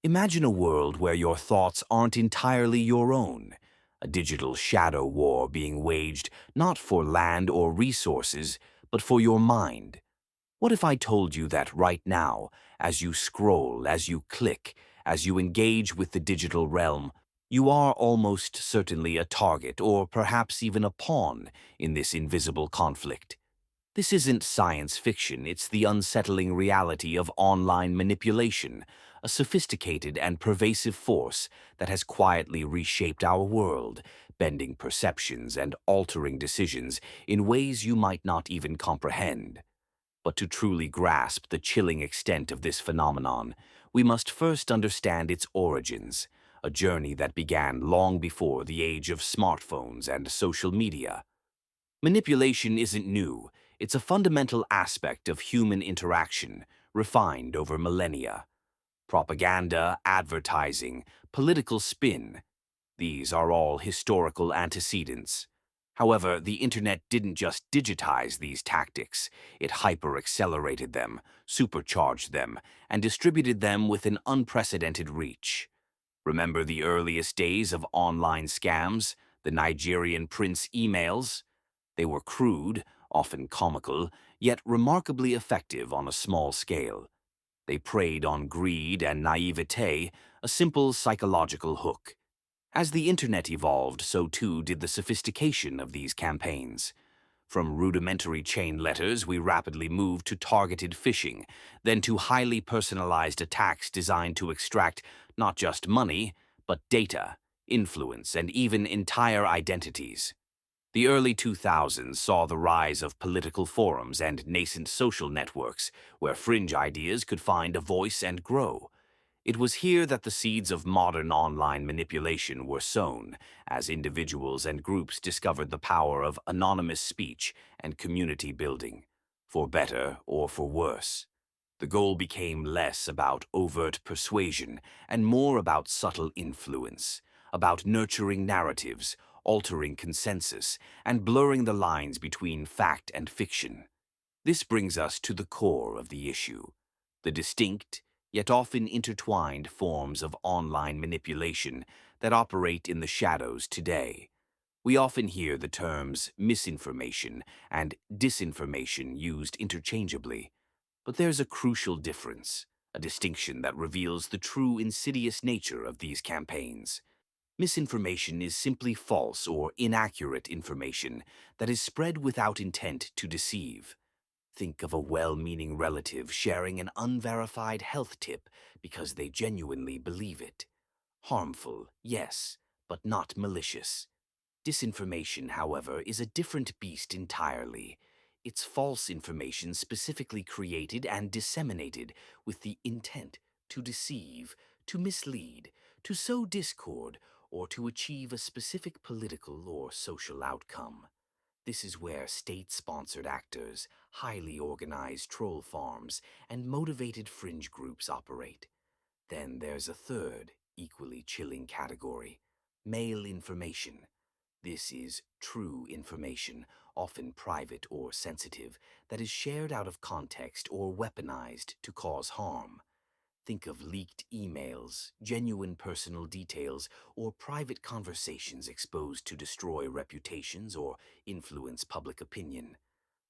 Imagine a world where your thoughts aren't entirely your own, a digital shadow war being waged not for land or resources, but for your mind. What if I told you that right now, as you scroll, as you click, as you engage with the digital realm, you are almost certainly a target or perhaps even a pawn in this invisible conflict? This isn't science fiction, it's the unsettling reality of online manipulation, a sophisticated and pervasive force that has quietly reshaped our world, bending perceptions and altering decisions in ways you might not even comprehend. But to truly grasp the chilling extent of this phenomenon, we must first understand its origins, a journey that began long before the age of smartphones and social media. Manipulation isn't new, it's a fundamental aspect of human interaction, refined over millennia. Propaganda, advertising, political spin, these are all historical antecedents. However, the internet didn't just digitize these tactics, it hyper-accelerated them, supercharged them, and distributed them with an unprecedented reach. Remember the earliest days of online scams, the Nigerian prince emails? They were crude, often comical, yet remarkably effective on a small scale. They preyed on greed and naivete, a simple psychological hook. As the internet evolved, so too did the sophistication of these campaigns. From rudimentary chain letters, we rapidly moved to targeted phishing, then to highly personalized attacks designed to extract not just money, but data, influence, and even entire identities. The early 2000s saw the rise of political forums and nascent social networks where fringe ideas could find a voice and grow. It was here that the seeds of modern online manipulation were sown, as individuals and groups discovered the power of anonymous speech and community building, for better or for worse. The goal became less about overt persuasion and more about subtle influence, about nurturing narratives, altering consensus, and blurring the lines between fact and fiction. This brings us to the core of the issue, the distinct, yet often intertwined forms of online manipulation that operate in the shadows today. We often hear the terms misinformation and disinformation used interchangeably, but there's a crucial difference, a distinction that reveals the true insidious nature of these campaigns. Misinformation is simply false or inaccurate information that is spread without intent to deceive. Think of a well-meaning relative sharing an unverified health tip because they genuinely believe it. Harmful, yes, but not malicious. Disinformation, however, is a different beast entirely. It's false information specifically created and disseminated with the intent to deceive, to mislead, to sow discord, or to achieve a specific political or social outcome. This is where state-sponsored actors, highly organized troll farms, and motivated fringe groups operate. Then there's a third, equally chilling category, malinformation. This is true information, often private or sensitive, that is shared out of context or weaponized to cause harm. Think of leaked emails, genuine personal details, or private conversations exposed to destroy reputations or influence public opinion.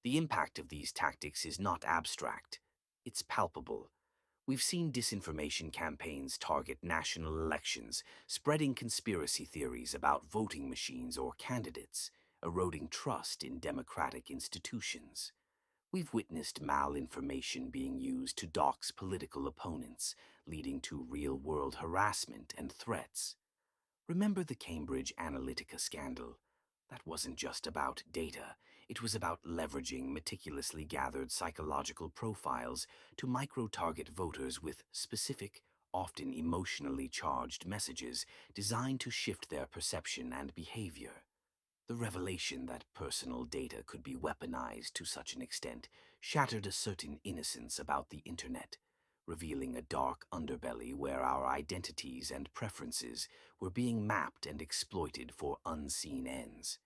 The impact of these tactics is not abstract. It's palpable. We've seen disinformation campaigns target national elections, spreading conspiracy theories about voting machines or candidates, eroding trust in democratic institutions. We've witnessed malinformation being used to dox political opponents, leading to real-world harassment and threats. Remember the Cambridge Analytica scandal? That wasn't just about data. It was about leveraging meticulously gathered psychological profiles to micro-target voters with specific, often emotionally charged messages designed to shift their perception and behavior. The revelation that personal data could be weaponized to such an extent shattered a certain innocence about the internet, revealing a dark underbelly where our identities and preferences were being mapped and exploited for unseen ends.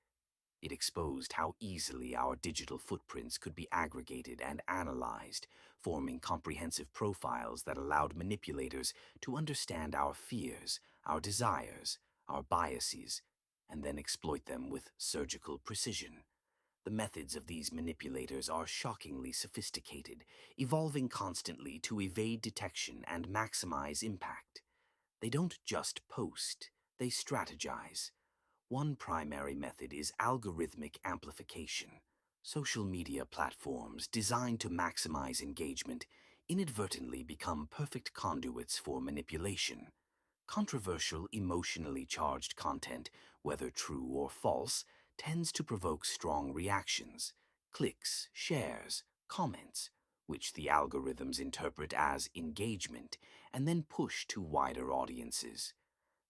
It exposed how easily our digital footprints could be aggregated and analyzed, forming comprehensive profiles that allowed manipulators to understand our fears, our desires, our biases, and then exploit them with surgical precision. The methods of these manipulators are shockingly sophisticated, evolving constantly to evade detection and maximize impact. They don't just post, they strategize. One primary method is algorithmic amplification. Social media platforms designed to maximize engagement inadvertently become perfect conduits for manipulation. Controversial, emotionally charged content, whether true or false, tends to provoke strong reactions, clicks, shares, comments, which the algorithms interpret as engagement and then push to wider audiences.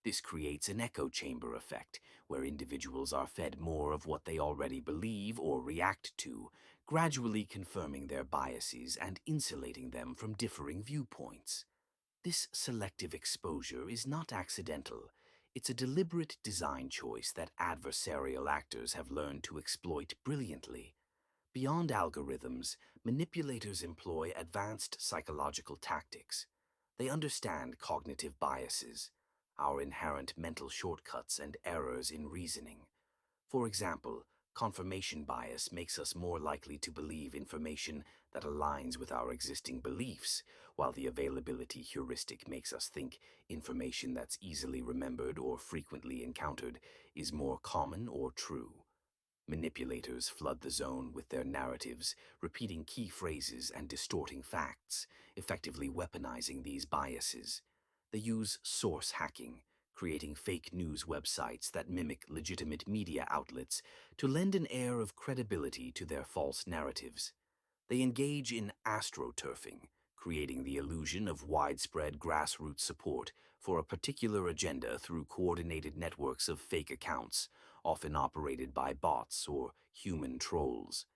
This creates an echo chamber effect, where individuals are fed more of what they already believe or react to, gradually confirming their biases and insulating them from differing viewpoints. This selective exposure is not accidental. It's a deliberate design choice that adversarial actors have learned to exploit brilliantly. Beyond algorithms, manipulators employ advanced psychological tactics. They understand cognitive biases, our inherent mental shortcuts and errors in reasoning. For example, confirmation bias makes us more likely to believe information that aligns with our existing beliefs, while the availability heuristic makes us think information that's easily remembered or frequently encountered is more common or true. Manipulators flood the zone with their narratives, repeating key phrases and distorting facts, effectively weaponizing these biases. They use source hacking, creating fake news websites that mimic legitimate media outlets to lend an air of credibility to their false narratives. They engage in astroturfing, creating the illusion of widespread grassroots support for a particular agenda through coordinated networks of fake accounts, often operated by bots or human trolls.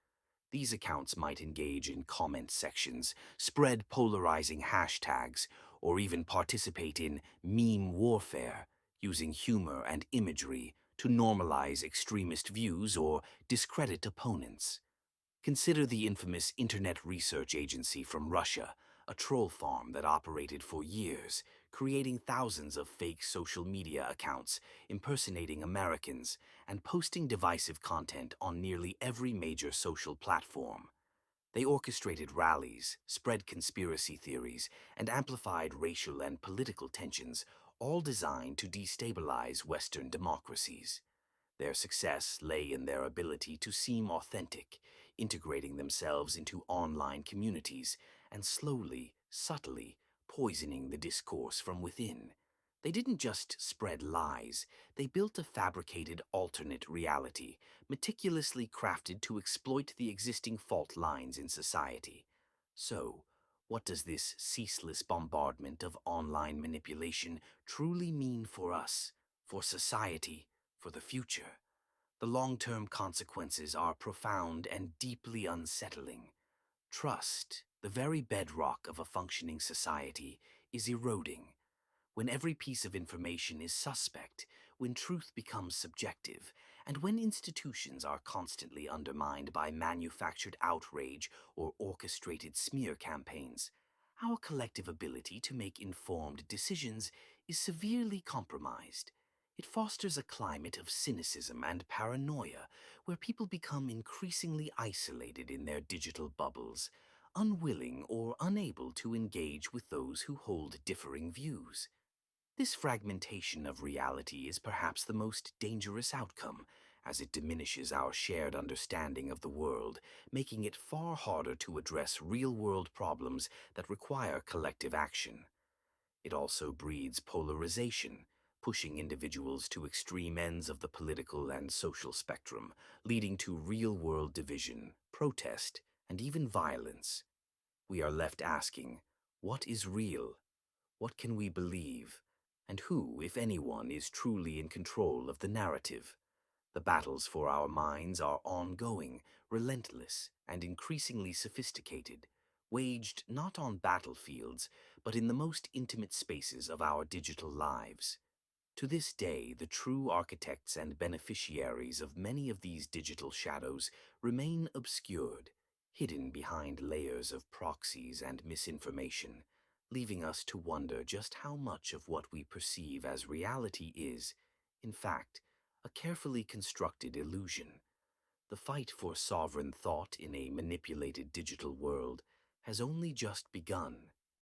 These accounts might engage in comment sections, spread polarizing hashtags, or even participate in meme warfare, using humor and imagery to normalize extremist views or discredit opponents. Consider the infamous Internet Research Agency from Russia, a troll farm that operated for years, creating thousands of fake social media accounts, impersonating Americans, and posting divisive content on nearly every major social platform. They orchestrated rallies, spread conspiracy theories, and amplified racial and political tensions, all designed to destabilize Western democracies. Their success lay in their ability to seem authentic, integrating themselves into online communities and slowly, subtly, poisoning the discourse from within. They didn't just spread lies, they built a fabricated alternate reality, meticulously crafted to exploit the existing fault lines in society. So, what does this ceaseless bombardment of online manipulation truly mean for us, for society, for the future? The long-term consequences are profound and deeply unsettling. Trust, the very bedrock of a functioning society, is eroding. When every piece of information is suspect, when truth becomes subjective, and when institutions are constantly undermined by manufactured outrage or orchestrated smear campaigns, our collective ability to make informed decisions is severely compromised. It fosters a climate of cynicism and paranoia where people become increasingly isolated in their digital bubbles, unwilling or unable to engage with those who hold differing views. This fragmentation of reality is perhaps the most dangerous outcome, as it diminishes our shared understanding of the world, making it far harder to address real-world problems that require collective action. It also breeds polarization, pushing individuals to extreme ends of the political and social spectrum, leading to real-world division, protest, and even violence. We are left asking, what is real? What can we believe? And who, if anyone, is truly in control of the narrative? The battles for our minds are ongoing, relentless, and increasingly sophisticated, waged not on battlefields, but in the most intimate spaces of our digital lives. To this day, the true architects and beneficiaries of many of these digital shadows remain obscured, hidden behind layers of proxies and misinformation, leaving us to wonder just how much of what we perceive as reality is, in fact, a carefully constructed illusion. The fight for sovereign thought in a manipulated digital world has only just begun,